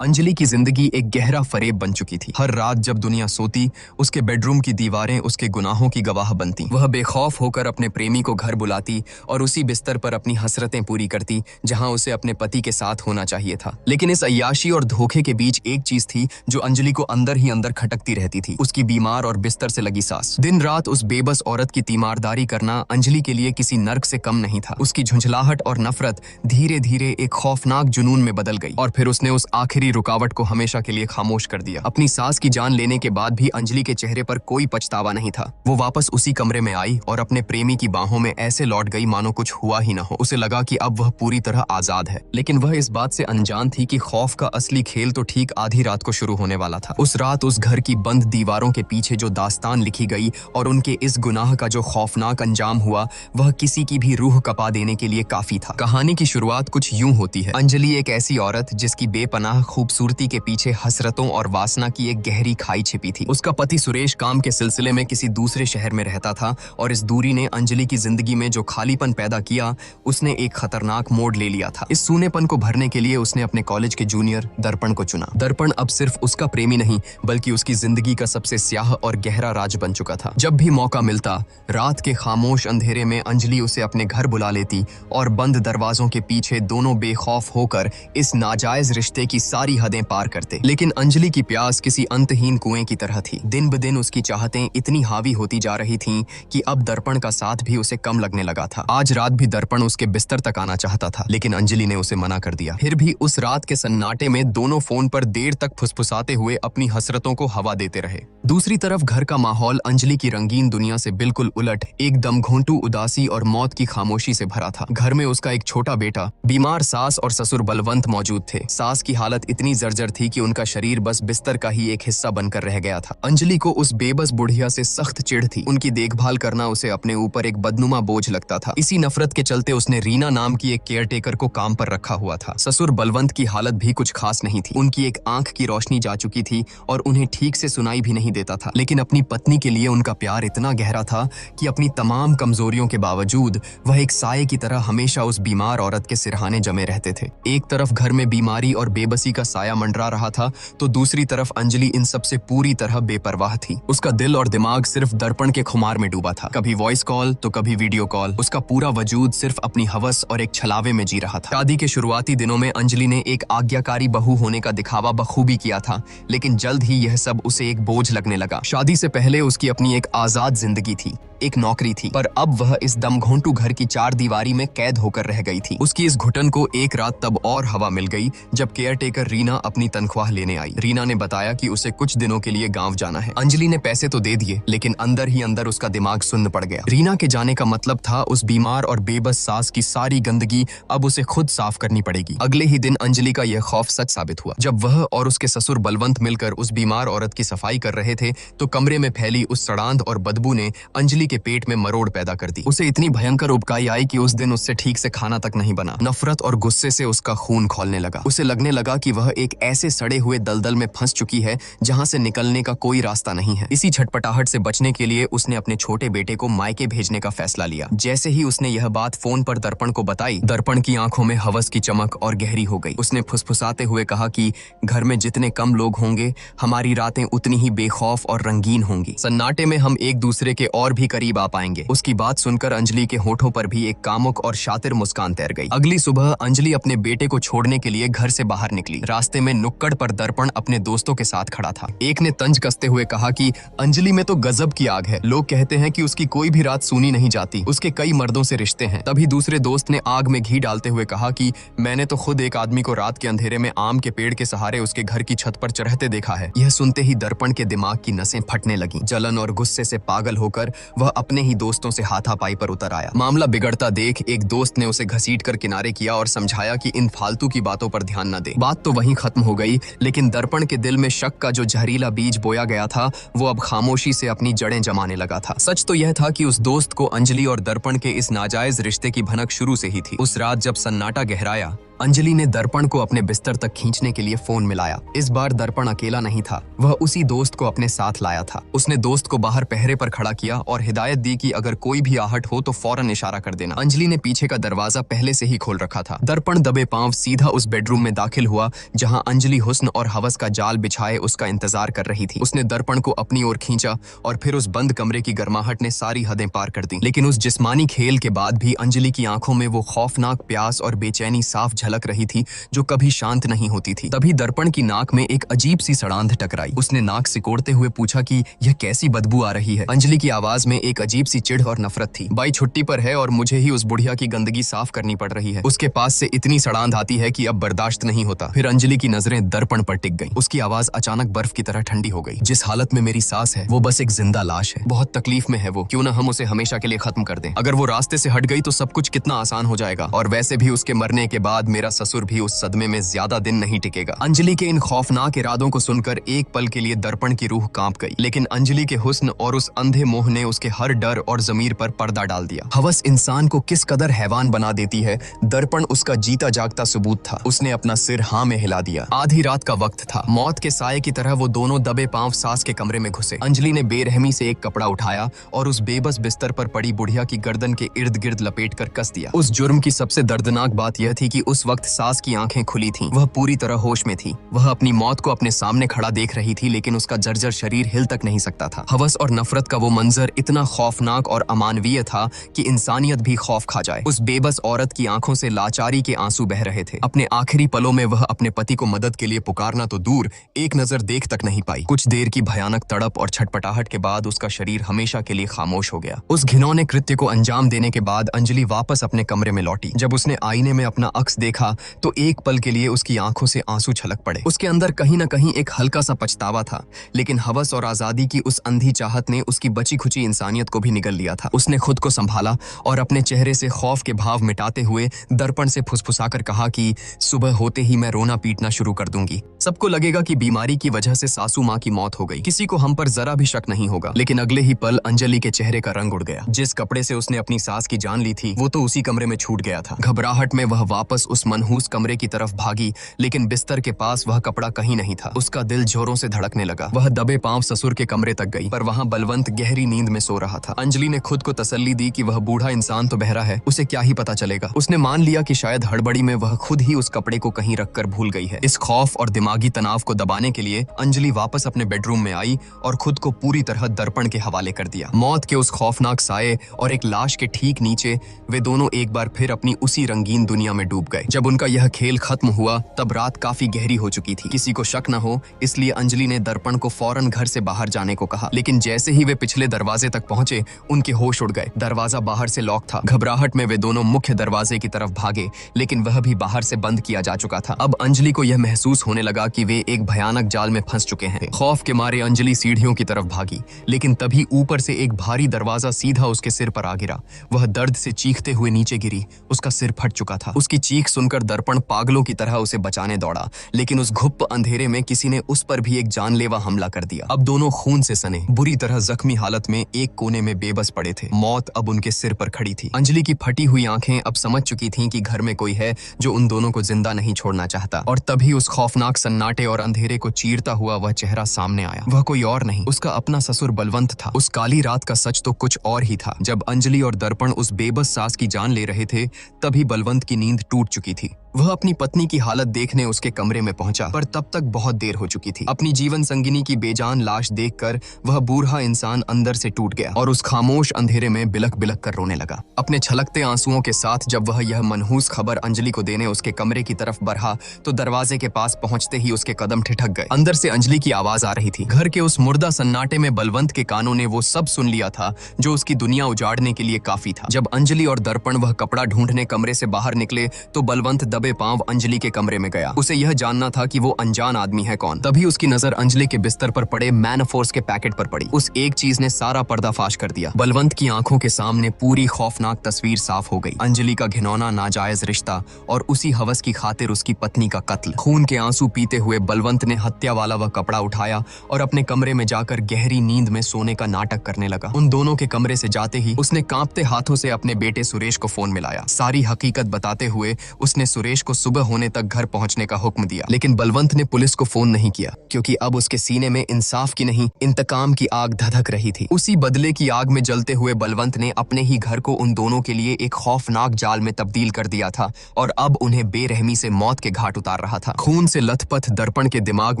अंजलि की जिंदगी एक गहरा फरेब बन चुकी थी। हर रात जब दुनिया सोती, उसके बेडरूम की दीवारें उसके गुनाहों की गवाह बनती। वह बेखौफ होकर अपने प्रेमी को घर बुलाती और उसी बिस्तर पर अपनी हसरतें पूरी करती जहां उसे अपने पति के साथ होना चाहिए था। लेकिन इस अय्याशी और धोखे के बीच एक चीज थी जो अंजलि को अंदर ही अंदर खटकती रहती थी, उसकी बीमार और बिस्तर से लगी सांस। दिन रात उस बेबस औरत की तीमारदारी करना अंजलि के लिए किसी नर्क से कम नहीं था। उसकी झुंझलाहट और नफरत धीरे धीरे एक खौफनाक जुनून में बदल गई और फिर उसने उस आखिरी रुकावट को हमेशा के लिए खामोश कर दिया। अपनी सास की जान लेने के बाद भी अंजलि के चेहरे पर कोई पछतावा नहीं था। वो वापस उसी कमरे में आई और अपने प्रेमी की बाहों में ऐसे लौट गई मानो कुछ हुआ ही न हो। उसे लगा कि अब वह पूरी तरह आजाद है, लेकिन वह इस बात से अनजान थी कि खौफ का असली खेल तो ठीक आधी रात को शुरू होने वाला था। उस रात उस घर की बंद दीवारों के पीछे जो दास्तान लिखी गई और उनके इस गुनाह का जो खौफनाक अंजाम हुआ, वह किसी की भी रूह कपा देने के लिए काफी था। कहानी की शुरुआत कुछ यूं होती है। अंजलि एक ऐसी औरत जिसकी बेपनाह खूबसूरती के पीछे हसरतों और वासना की एक गहरी खाई छिपी थी। उसका पति सुरेश काम के सिलसिले में किसी दूसरे शहर में रहता था और इस दूरी ने अंजलि की जिंदगी में जो खालीपन पैदा किया, उसने एक खतरनाक मोड़ ले लिया था। इस सूनेपन को भरने के लिए उसने अपने कॉलेज के जूनियर दर्पण को चुना। दर्पण अब सिर्फ उसका प्रेमी नहीं बल्कि उसकी जिंदगी का सबसे स्याह और गहरा राज बन चुका था। जब भी मौका मिलता, रात के खामोश अंधेरे में अंजलि उसे अपने घर बुला लेती और बंद दरवाजों के पीछे दोनों बेखौफ होकर इस नाजायज रिश्ते की सारी हदें पार करते। लेकिन अंजलि की प्यास किसी अंतहीन कुएं की तरह थी। दिन ब दिन उसकी चाहतें इतनी हावी होती जा रही थीं कि अब दर्पण का साथ भी उसे कम लगने लगा था। आज रात भी दर्पण उसके बिस्तर तक आना चाहता था, लेकिन अंजलि ने उसे मना कर दिया। फिर भी उस रात के सन्नाटे में दोनों फोन पर देर तक फुसफुसाते हुए अपनी हसरतों को हवा देते रहे। दूसरी तरफ घर का माहौल अंजलि की रंगीन दुनिया से बिल्कुल उलट एक दमघोंटू उदासी और मौत की खामोशी से भरा था। घर में उसका एक छोटा बेटा, बीमार सास और ससुर बलवंत मौजूद थे। सास की हालत इतनी जर्जर थी कि उनका शरीर बस बिस्तर का ही एक हिस्सा बनकर रह गया था। अंजलि को उस बेबस बुढ़िया से सख्त चिढ़ थी। उनकी देखभाल करना उसे अपने ऊपर एक बदनुमा बोझ लगता था। इसी नफरत के चलते उसने रीना नाम की एक केयरटेकर को काम पर रखा हुआ था। ससुर बलवंत की हालत भी कुछ खास नहीं थी। उनकी एक आंख की रोशनी जा चुकी थी और उन्हें ठीक से सुनाई भी नहीं देता था। लेकिन अपनी पत्नी के लिए उनका प्यार इतना गहरा था कि अपनी तमाम कमजोरियों के बावजूद वह एक साये की तरह हमेशा उस बीमार औरत के सिरहाने जमे रहते थे। एक तरफ घर में बीमारी और बेबसी का साया मंडरा रहा था, तो दूसरी तरफ अंजलि इन सब से पूरी तरह बेपरवाह थी। उसका दिल और दिमाग सिर्फ दर्पण के खुमार में डूबा था। कभी वॉइस कॉल तो कभी वीडियो कॉल। उसका पूरा वजूद सिर्फ अपनी हवस और एक छलावे में जी रहा था। शादी के शुरुआती दिनों में अंजलि ने एक आज्ञाकारी बहू होने का दिखावा बखूबी किया था, लेकिन जल्द ही यह सब उसे एक बोझ लगने लगा। शादी से पहले उसकी अपनी एक आजाद जिंदगी थी, एक नौकरी थी, पर अब वह इस दमघोंटू घर की चार दीवारी में कैद होकर रह गई थी। उसकी इस घुटन को एक रात तब और हवा मिल गई जब केयरटेकर रीना अपनी तनख्वाह लेने आई। रीना ने बताया कि उसे कुछ दिनों के लिए गांव जाना है। अंजलि ने पैसे तो दे दिए, लेकिन अंदर ही अंदर उसका दिमाग सुन्न पड़ गया। रीना के जाने का मतलब था उस बीमार और बेबस सास की सारी गंदगी अब उसे खुद साफ करनी पड़ेगी। अगले ही दिन अंजलि का यह खौफ सच साबित हुआ। जब वह और उसके ससुर बलवंत मिलकर उस बीमार औरत की सफाई कर रहे थे, तो कमरे में फैली उस सड़ांध और बदबू ने अंजलि के पेट में मरोड़ पैदा कर दी। उसे इतनी भयंकर उबकाई आई कि उस दिन उससे ठीक से खाना तक नहीं बना। नफरत और गुस्से से उसका खून खौलने लगा। उसे लगने लगा कि वह एक ऐसे सड़े हुए दलदल में फंस चुकी है जहां से निकलने का कोई रास्ता नहीं है। इसी छटपटाहट से बचने के लिए उसने अपने छोटे बेटे को मायके भेजने का फैसला लिया। जैसे ही उसने यह बात फोन पर दर्पण को बताई, दर्पण की आंखों में हवस की चमक और गहरी हो गई। उसने फुसफुसाते हुए कहा कि घर में जितने कम लोग होंगे, हमारी रातें उतनी ही बेखौफ और रंगीन होंगी। सन्नाटे में हम एक दूसरे के और भी करीब आ पाएंगे। उसकी बात सुनकर अंजलि के होठों पर भी एक कामुक और शातिर मुस्कान तैर गई। अगली सुबह अंजलि अपने बेटे को छोड़ने के लिए घर से बाहर निकली। रास्ते में नुक्कड़ पर दर्पण अपने दोस्तों के साथ खड़ा था। एक ने तंज कसते हुए कहा कि अंजलि में तो गजब की आग है। लोग कहते हैं कि उसकी कोई भी रात सूनी नहीं जाती, उसके कई मर्दों से रिश्ते हैं। तभी दूसरे दोस्त ने आग में घी डालते हुए कहा कि मैंने तो खुद एक आदमी को रात के अंधेरे में आम के पेड़ के सहारे उसके घर की छत पर चढ़ते देखा है। यह सुनते ही दर्पण के दिमाग की नसें फटने लगी। जलन और गुस्से से पागल होकर वह अपने ही दोस्तों से हाथापाई पर उतर आया। मामला बिगड़ता देख एक दोस्त ने उसे घसीटकर किनारे किया और समझाया कि इन फालतू की बातों पर ध्यान न दे। बात तो वहीं खत्म हो गई, लेकिन दर्पण के दिल में शक का जो जहरीला बीज बोया गया था, वो अब खामोशी से अपनी जड़ें जमाने लगा था। सच तो यह था कि उस दोस्त को अंजलि और दर्पण के इस नाजायज रिश्ते की भनक शुरू से ही थी। उस रात जब सन्नाटा गहराया, अंजलि ने दर्पण को अपने बिस्तर तक खींचने के लिए फोन मिलाया। इस बार दर्पण अकेला नहीं था, वह उसी दोस्त को अपने साथ लाया था। उसने दोस्त को बाहर पहरे पर खड़ा किया और हिदायत दी कि अगर कोई भी आहट हो तो फौरन इशारा कर देना। अंजलि ने पीछे का दरवाजा पहले से ही खोल रखा था। दर्पण दबे पांव सीधा उस बेडरूम में दाखिल हुआ जहां अंजलि हुस्न और हवस का जाल बिछाए उसका इंतजार कर रही थी। उसने दर्पण को अपनी ओर खींचा और फिर उस बंद कमरे की गर्माहट ने सारी हदें पार कर दी। लेकिन उस जिस्मानी खेल के बाद भी अंजलि की आंखों में वो खौफनाक प्यास और बेचैनी साफ झलक रही थी जो कभी शांत नहीं होती थी। तभी दर्पण की नाक में एक अजीब सी सड़ांध टकराई। उसने नाक सिकोड़ते हुए पूछा कि यह कैसी बदबू आ रही है। अंजलि की आवाज में एक अजीब सी चिढ़ और नफरत थी। बाई छुट्टी पर है और मुझे ही उस बुढ़िया की गंदगी साफ करनी पड़ रही है। उसके पास से इतनी सड़ांध आती है कि अब बर्दाश्त नहीं होता। फिर अंजलि की नजरें दर्पण पर टिक गईं। उसकी आवाज अचानक बर्फ की तरह ठंडी हो गई। जिस हालत में मेरी सास है वो बस एक जिंदा लाश है। बहुत तकलीफ में है वो, क्यों ना हम उसे हमेशा के लिए खत्म कर दें। अगर वो रास्ते से हट गई तो सब कुछ कितना आसान हो जाएगा। और वैसे भी उसके मरने के बाद मेरा ससुर भी उस सदमे में ज्यादा दिन नहीं टिकेगा। अंजलि के इन खौफनाक इरादों को सुनकर एक पल के लिए दर्पण की रूह कांप गई। लेकिन अंजलि के हुस्न और उस अंधे मोह ने उसके हर डर और जमीर पर पर्दा डाल दिया। हवस इंसान को किस कदर हैवान बना देती है, दर्पण उसका जीता जागता सबूत था। उसने अपना सिर हाँ में हिला दिया। आधी रात का वक्त था। मौत के साये की तरह वो दोनों दबे पांव सास के कमरे में घुसे। अंजलि ने बेरहमी से एक कपड़ा उठाया और उस बेबस बिस्तर पर पड़ी बुढ़िया की गर्दन के इर्द गिर्द लपेट कर कस दिया। उस जुर्म की सबसे दर्दनाक बात यह थी कि उस वक्त सास की आंखें खुली थीं। वह पूरी तरह होश में थी। वह अपनी मौत को अपने सामने खड़ा देख रही थी, लेकिन उसका जर्जर शरीर हिल तक नहीं सकता था। हवस और नफरत का वो मंजर इतना खौफनाक और अमानवीय था कि इंसानियत भी खौफ खा जाए। उस बेबस औरत की आंखों से लाचारी के आंसू बह रहे थे। अपने आखिरी पलों में वह अपने पति को मदद के लिए पुकारना तो दूर, एक नजर देख तक नहीं पाई। कुछ देर की भयानक तड़प और छटपटाहट के बाद उसका शरीर हमेशा के लिए खामोश हो गया। उस घिनौने कृत्य को अंजाम देने के बाद अंजलि वापस अपने कमरे में लौटी। जब उसने आईने में अपना अक्स देखा तो एक पल के लिए उसकी आंखों से आंसू छलक पड़े। उसके अंदर कहीं न कहीं एक हल्का सा पछतावा था, लेकिन हवस और आजादी की उस अंधी चाहत ने उसकी बची खुची इंसानियत को भी निगल लिया था। उसने खुद को संभाला और अपने चेहरे से खौफ के भाव मिटाते हुए दर्पण से फुसफुसाकर कहा कि सुबह होते ही मैं रोना पीटना शुरू कर दूंगी। सबको लगेगा कि बीमारी की वजह से सासू माँ की मौत हो गई। किसी को हम पर जरा भी शक नहीं होगा। लेकिन अगले ही पल अंजलि के चेहरे का रंग उड़ गया। जिस कपड़े से उसने अपनी सास की जान ली थी वो तो उसी कमरे में छूट गया था। घबराहट में वह वापस उस मनहूस कमरे की तरफ भागी, लेकिन बिस्तर के पास वह कपड़ा कहीं नहीं था। उसका दिल जोरों से धड़कने लगा। वह दबे पांव ससुर के कमरे तक गई, पर वहां बलवंत गहरी नींद में सो रहा था। अंजलि ने खुद को तसल्ली दी कि वह बूढ़ा इंसान तो बहरा है, उसे क्या ही पता चलेगा। उसने मान लिया कि शायद हड़बड़ी में वह खुद ही उस कपड़े को कहीं रखकर भूल गई है। इस खौफ और दिमागी तनाव को दबाने के लिए अंजलि वापस अपने बेडरूम में आई और खुद को पूरी तरह दर्पण के हवाले कर दिया। मौत के उस खौफनाक साये और एक लाश के ठीक नीचे वे दोनों एक बार फिर अपनी उसी रंगीन दुनिया में डूब गए। जब उनका यह खेल खत्म हुआ तब रात काफी गहरी हो चुकी थी। किसी को शक न हो इसलिए अंजलि ने दर्पण को फौरन घर से बाहर जाने को कहा, लेकिन जैसे ही वे पिछले दरवाजे तक पहुंचे उनके होश उड़ गए। दरवाजा बाहर से लॉक था। घबराहट में वे दोनों मुख्य दरवाजे की तरफ भागे, लेकिन वह भी बाहर से बंद किया जा चुका था। अब अंजलि को यह महसूस होने लगा कि वे एक भयानक जाल में फंस चुके हैं। खौफ के मारे अंजलि सीढ़ियों की तरफ भागी, लेकिन तभी ऊपर से एक भारी दरवाजा सीधा उसके सिर पर आ गिरा। वह दर्द से चीखते हुए नीचे गिरी। उसका सिर फट चुका था। उसकी चीख सुनकर दर्पण पागलों की तरह उसे बचाने दौड़ा, लेकिन उस घुप्प अंधेरे में किसी ने उस पर भी एक जानलेवा हमला कर दिया। अब दोनों खून से सने, बुरी तरह जख्मी हालत में एक कोने में बेबस पड़े थे। मौत अब उनके सिर पर खड़ी थी। अंजलि की फटी हुई आंखें अब समझ चुकी थीं कि घर में कोई है जो उन दोनों को जिंदा नहीं छोड़ना चाहता। और तभी उस खौफनाक सन्नाटे और अंधेरे को चीरता हुआ वह चेहरा सामने आया। वह कोई और नहीं, उसका अपना ससुर बलवंत था। उस काली रात का सच तो कुछ और ही था। जब अंजलि और दर्पण उस बेबस सास की जान ले रहे थे तभी बलवंत की नींद टूट चुकी थी। वह अपनी पत्नी की हालत देखने उसके कमरे में पहुंचा, पर तब तक बहुत देर हो चुकी थी। अपनी जीवन संगिनी की बेजान लाश देखकर वह बूढ़ा इंसान अंदर से टूट गया और उस खामोश अंधेरे में बिलख बिलख कर रोने लगा। अपने छलकते आंसुओं के साथ जब वह यह मनहूस खबर अंजलि को देने उसके कमरे की तरफ बढ़ा तो दरवाजे के पास पहुंचते ही उसके कदम ठिठक गए। अंदर से अंजलि की आवाज आ रही थी। घर के उस मुर्दा सन्नाटे में बलवंत के कानों ने वो सब सुन लिया था जो उसकी दुनिया उजाड़ने के लिए काफी था। जब अंजलि और दर्पण वह कपड़ा ढूंढने कमरे से बाहर निकले तो बलवंत दबे पांव अंजलि के कमरे में गया। उसे यह जानना था कि वो अनजान आदमी है कौन। तभी उसकी नजर अंजलि के बिस्तर पर पड़े मैनफोर्स के पैकेट पर पड़ी। उस एक चीज ने सारा पर्दाफाश कर दिया। बलवंत की आंखों के सामने पूरी खौफनाक तस्वीर साफ हो गई। अंजलि का घिनौना नाजायज रिश्ता और उसी हवस की खातिर उसकी पत्नी का कत्ल। खून के आंसू पीते हुए बलवंत ने हत्या वाला वह कपड़ा उठाया और अपने कमरे में जाकर गहरी नींद में सोने का नाटक करने लगा। उन दोनों के कमरे से जाते ही उसने कांपते हाथों से अपने बेटे सुरेश को फोन मिलाया। सारी हकीकत बताते हुए उसने सुरेश सुरेश को सुबह होने तक घर पहुंचने का हुक्म दिया। लेकिन बलवंत ने पुलिस को फोन नहीं किया, क्योंकि अब उसके सीने में इंसाफ की नहीं, इंतकाम की आग धधक रही थी। उसी बदले की आग में जलते हुए बलवंत ने अपने ही घर को उन दोनों के लिए एक खौफनाक जाल में तब्दील कर दिया था और अब उन्हें बेरहमी से मौत के घाट उतार रहा था। खून से लथपथ दर्पण के दिमाग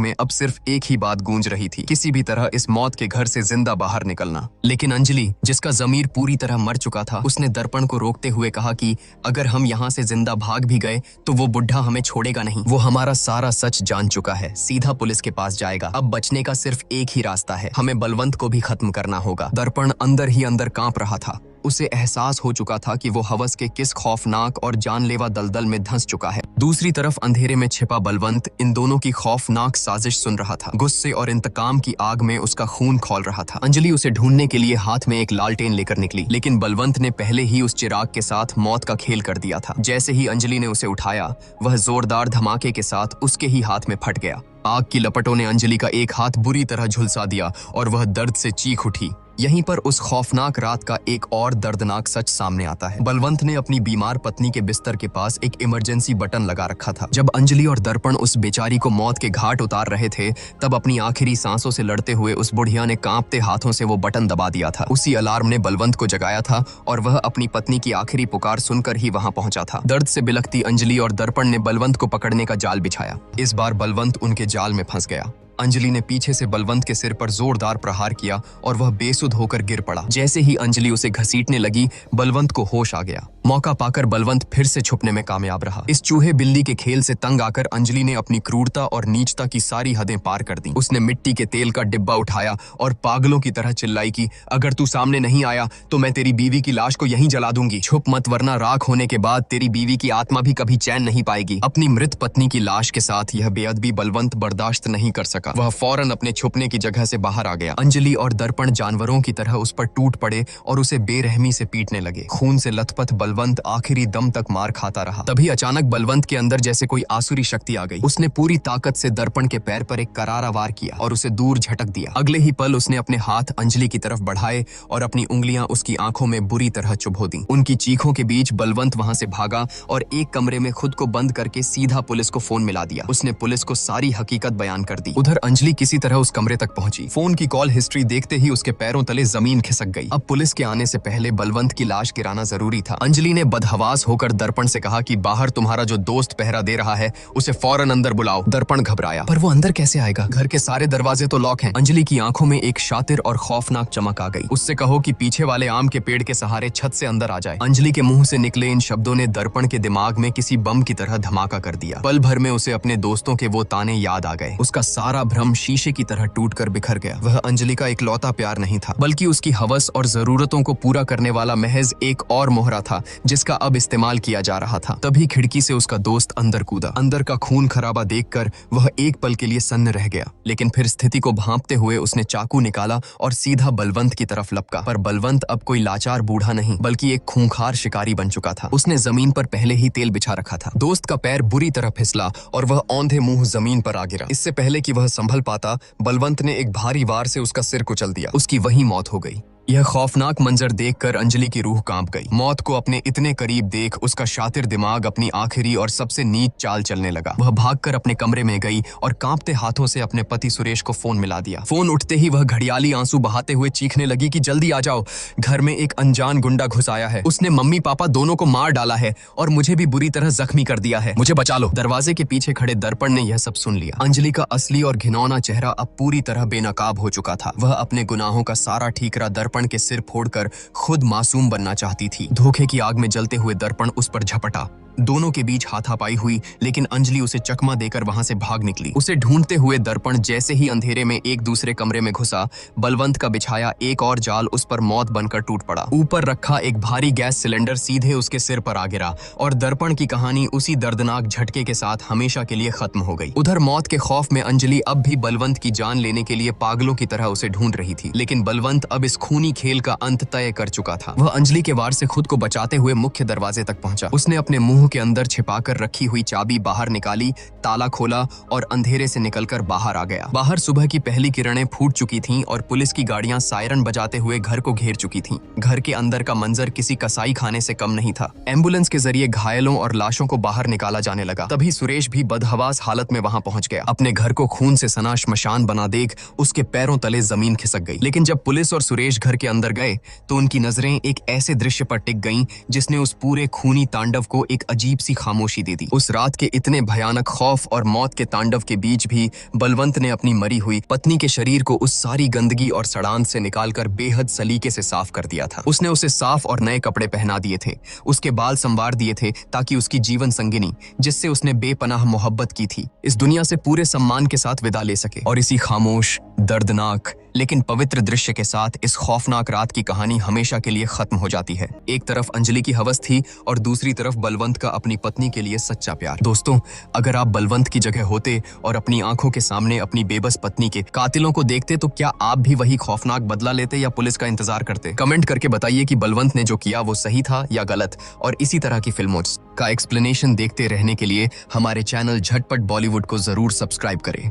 में अब सिर्फ एक ही बात गूंज रही थी, किसी भी तरह इस मौत के घर से जिंदा बाहर निकलना। लेकिन अंजलि, जिसका जमीर पूरी तरह मर चुका था, उसने दर्पण को रोकते हुए कहा कि अगर हम यहाँ से जिंदा भाग भी गए तो वो बुढ़ा हमें छोड़ेगा नहीं। वो हमारा सारा सच जान चुका है, सीधा पुलिस के पास जाएगा। अब बचने का सिर्फ एक ही रास्ता है, हमें बलवंत को भी खत्म करना होगा। दर्पण अंदर ही अंदर कांप रहा था। उसे एहसास हो चुका था कि वो हवस के किस खौफनाक और जानलेवा दलदल में धंस चुका है। दूसरी तरफ अंधेरे में छिपा बलवंत इन दोनों की खौफनाक साजिश सुन रहा था। गुस्से और इंतकाम की आग में उसका खून खौल रहा था। अंजलि उसे ढूंढने के लिए हाथ में एक लालटेन लेकर निकली, लेकिन बलवंत ने पहले ही उस चिराग के साथ मौत का खेल कर दिया था। जैसे ही अंजलि ने उसे उठाया, वह जोरदार धमाके के साथ उसके ही हाथ में फट गया। आग की लपटों ने अंजलि का एक हाथ बुरी तरह झुलसा दिया और वह दर्द से चीख उठी। यहीं पर उस खौफनाक रात का एक और दर्दनाक सच सामने आता है। बलवंत ने अपनी बीमार पत्नी के बिस्तर के पास एक इमरजेंसी बटन लगा रखा था। जब अंजलि और दर्पण उस बेचारी को मौत के घाट उतार रहे थे, तब अपनी आखिरी सांसों से लड़ते हुए उस बुढ़िया ने कांपते हाथों से वो बटन दबा दिया था। उसी अलार्म ने बलवंत को जगाया था और वह अपनी पत्नी की आखिरी पुकार सुनकर ही वहां पहुंचा था। दर्द से बिलखती अंजलि और दर्पण ने बलवंत को पकड़ने का जाल बिछाया। इस बार बलवंत उनके जाल में फंस गया। अंजलि ने पीछे से बलवंत के सिर पर जोरदार प्रहार किया और वह बेसुध होकर गिर पड़ा। जैसे ही अंजलि उसे घसीटने लगी, बलवंत को होश आ गया। मौका पाकर बलवंत फिर से छुपने में कामयाब रहा। इस चूहे बिल्ली के खेल से तंग आकर अंजलि ने अपनी क्रूरता और नीचता की सारी हदें पार कर दी। उसने मिट्टी के तेल का डिब्बा उठाया और पागलों की तरह चिल्लाई कि अगर तू सामने नहीं आया तो मैं तेरी बीवी की लाश को यहीं जला दूंगी। छुप मत, वरना राख होने के बाद तेरी बीवी की आत्मा भी कभी चैन नहीं पाएगी। अपनी मृत पत्नी की लाश के साथ यह बेअदबी बलवंत बर्दाश्त नहीं कर सका। वह फौरन अपने छुपने की जगह से बाहर आ गया। अंजलि और दर्पण जानवरों की तरह उस पर टूट पड़े और उसे बेरहमी से पीटने लगे। खून से लथपथ बलवंत आखिरी दम तक मार खाता रहा। तभी अचानक बलवंत के अंदर जैसे कोई आसुरी शक्ति आ गई। उसने पूरी ताकत से दर्पण के पैर पर एक करारा वार किया और उसे दूर झटक दिया। अगले ही पल उसने अपने हाथ अंजलि की तरफ बढ़ाए और अपनी उंगलियां उसकी आंखों में बुरी तरह चुभो दी। उनकी चीखों के बीच बलवंत वहां से भागा और एक कमरे में खुद को बंद करके सीधा पुलिस को फोन मिला दिया। उसने पुलिस को सारी हकीकत बयान कर दी। उधर अंजलि किसी तरह उस कमरे तक पहुंची। फोन की कॉल हिस्ट्री देखते ही उसके पैरों तले जमीन खिसक गई। अब पुलिस के आने से पहले बलवंत की लाश गिराना जरूरी था। अंजलि ने बदहवास होकर दर्पण से कहा कि बाहर तुम्हारा जो दोस्त पहरा दे रहा है उसे फौरन अंदर बुलाओ। दर्पण घबराया, पर वो अंदर कैसे आएगा? घर के सारे दरवाजे तो लॉक हैं। अंजलि की आंखों में एक शातिर और खौफनाक चमक आ गई। उससे कहो कि पीछे वाले आम के पेड़ के सहारे छत से अंदर आ जाए। अंजलि के मुंह से निकले इन शब्दों ने दर्पण के दिमाग में किसी बम की तरह धमाका कर दिया। पल भर में उसे अपने दोस्तों के वो ताने याद आ गए। उसका सारा भ्रम शीशे की तरह टूटकर बिखर गया। वह अंजलि का इकलौता प्यार नहीं था, बल्कि उसकी हवस और जरूरतों को पूरा करने वाला महज एक और मोहरा था, जिसका अब इस्तेमाल किया जा रहा था। तभी खिड़की से उसका दोस्त अंदर कूदा। अंदर का खून खराबा देखकर वह एक पल के लिए सन्न रह गया, लेकिन फिर स्थिति को भांपते हुए उसने चाकू निकाला और सीधा बलवंत की तरफ लपका। पर बलवंत अब कोई लाचार बूढ़ा नहीं, बल्कि एक खूंखार शिकारी बन चुका था। उसने जमीन पर पहले ही तेल बिछा रखा था। दोस्त का पैर बुरी तरह फिसला और वह औंधे मुंह जमीन पर आ गिरा। इससे पहले कि वह संभल पाता, बलवंत ने एक भारी वार से उसका सिर कुचल दिया। उसकी वहीं मौत हो गई। यह खौफनाक मंजर देखकर अंजलि की रूह कांप गई। मौत को अपने इतने करीब देख उसका शातिर दिमाग अपनी आखिरी और सबसे नीच चाल चलने लगा। वह भागकर अपने कमरे में गई और कांपते हाथों से अपने पति सुरेश को फोन मिला दिया। फोन उठते ही वह घड़ियाली आंसू बहाते हुए चीखने लगी कि जल्दी आ जाओ, घर में एक अनजान गुंडा घुस आया है। उसने मम्मी पापा दोनों को मार डाला है और मुझे भी बुरी तरह जख्मी कर दिया है। मुझे बचा लो। दरवाजे के पीछे खड़े दर्पण ने यह सब सुन लिया। अंजलि का असली और घिनौना चेहरा अब पूरी तरह बेनकाब हो चुका था। वह अपने गुनाहों का सारा ठीकरा दर्पण के सिर फोड़कर खुद मासूम बनना चाहती थी। धोखे की आग में जलते हुए दर्पण उस पर झपटा। दोनों के बीच हाथापाई हुई, लेकिन अंजलि उसे चकमा देकर वहां से भाग निकली। उसे ढूंढते हुए दर्पण जैसे ही अंधेरे में एक दूसरे कमरे में घुसा, बलवंत का बिछाया एक और जाल उस पर मौत बनकर टूट पड़ा। ऊपर रखा एक भारी गैस सिलेंडर सीधे उसके सिर पर आ गिरा और दर्पण की कहानी उसी दर्दनाक झटके के साथ हमेशा के लिए खत्म हो गई। उधर मौत के खौफ में अंजलि अब भी बलवंत की जान लेने के लिए पागलों की तरह उसे ढूंढ रही थी, लेकिन बलवंत अब इस खूनी खेल का अंत तय कर चुका था। वह अंजलि के वार से खुद को बचाते हुए मुख्य दरवाजे तक पहुंचा। उसने अपने मुंह लौह के अंदर छिपाकर रखी हुई चाबी बाहर निकाली, ताला खोला और अंधेरे से निकलकर बाहर आ गया। बाहर सुबह की पहली किरणें फूट चुकी थीं और पुलिस की गाड़ियां सायरन बजाते हुए घर को घेर चुकी थीं। घर के अंदर का मंजर किसी कसाई खाने से कम नहीं था। एम्बुलेंस के जरिए घायलों और लाशों को बाहर निकाला जाने लगा। तभी सुरेश भी बदहवास हालत में वहां पहुंच गया। अपने घर को खून से सना श्मशान बना देख उसके पैरों तले जमीन खिसक गई। लेकिन जब पुलिस और सुरेश घर के अंदर गए तो उनकी नजरें एक ऐसे दृश्य पर टिक गईं जिसने उस पूरे खूनी तांडव को एक अजीब सी खामोशी दे दी। उस रात के इतने भयानक खौफ और मौत के तांडव के बीच भी बलवंत ने अपनी मरी हुई पत्नी के शरीर को उस सारी गंदगी और सड़ांध से निकालकर बेहद सलीके से साफ कर दिया था। उसने उसे साफ और नए कपड़े पहना दिए थे, उसके बाल संवार दिए थे ताकि उसकी जीवन संगिनी, जिससे उसने बेपनाह मोहब्बत की थी, इस दुनिया से पूरे सम्मान के साथ विदा ले सके। और इसी खामोश, दर्दनाक लेकिन पवित्र दृश्य के साथ इस खौफनाक रात की कहानी हमेशा के लिए खत्म हो जाती है। एक तरफ अंजलि की हवस थी और दूसरी तरफ बलवंत का अपनी पत्नी के लिए सच्चा प्यार। दोस्तों, अगर आप बलवंत की जगह होते और अपनी आंखों के सामने अपनी बेबस पत्नी के कातिलों को देखते तो क्या आप भी वही खौफनाक बदला लेते या पुलिस का इंतजार करते? कमेंट करके बताइए कि बलवंत ने जो किया वो सही था या गलत। और इसी तरह की फिल्मों का एक्सप्लेनेशन देखते रहने के लिए हमारे चैनल झटपट बॉलीवुड को जरूर सब्सक्राइब करें।